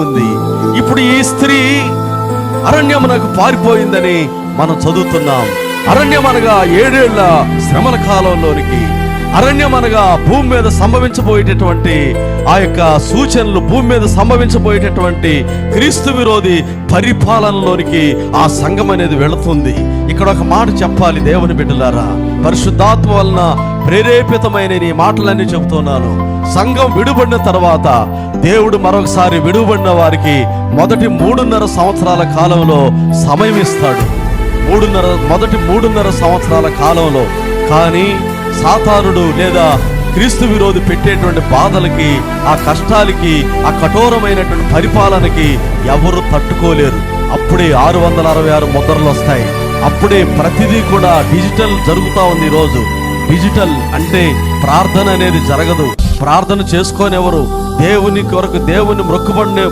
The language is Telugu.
ఉంది. ఇప్పుడు ఈ స్త్రీ అరణ్యమునకు పారిపోయిందని మనం చదువుతున్నాం. అరణ్యమనగా 7 ఏళ్ల శ్రమల కాలంలోనికి, అరణ్యమనగా భూమి మీద సంభవించబోయేటటువంటి ఆ యొక్క సూచనలు, భూమి మీద సంభవించబోయేటటువంటి క్రీస్తు విరోధి పరిపాలనలోనికి ఆ సంఘం అనేది వెళుతుంది. ఇక్కడ ఒక మాట చెప్పాలి దేవుని బిడ్డలారా, పరిశుద్ధాత్మ వలన ప్రేరేపితమైన ఈ మాటలన్నీ చెబుతున్నాను. సంఘం విడుబడిన తర్వాత దేవుడు మరొకసారి విడుబడిన వారికి మొదటి 3.5 సంవత్సరాల కాలంలో సమయం ఇస్తాడు. మొదటి 3.5 సంవత్సరాల కాలంలో. కానీ సాతానుడు లేదా క్రీస్తు విరోధి పెట్టేటువంటి బాధలకి, ఆ కష్టాలకి, ఆ కఠోరమైనటువంటి పరిపాలనకి ఎవరు తట్టుకోలేరు. అప్పుడే 666 ముద్రలు వస్తాయి. అప్పుడే ప్రతిదీ కూడా డిజిటల్ జరుగుతూ ఉంది. ఈరోజు డిజిటల్ అంటే ప్రార్థన అనేది జరగదు. ప్రార్థన చేసుకోనేవారు, దేవుని కొరకు దేవుని మొక్కుబడినే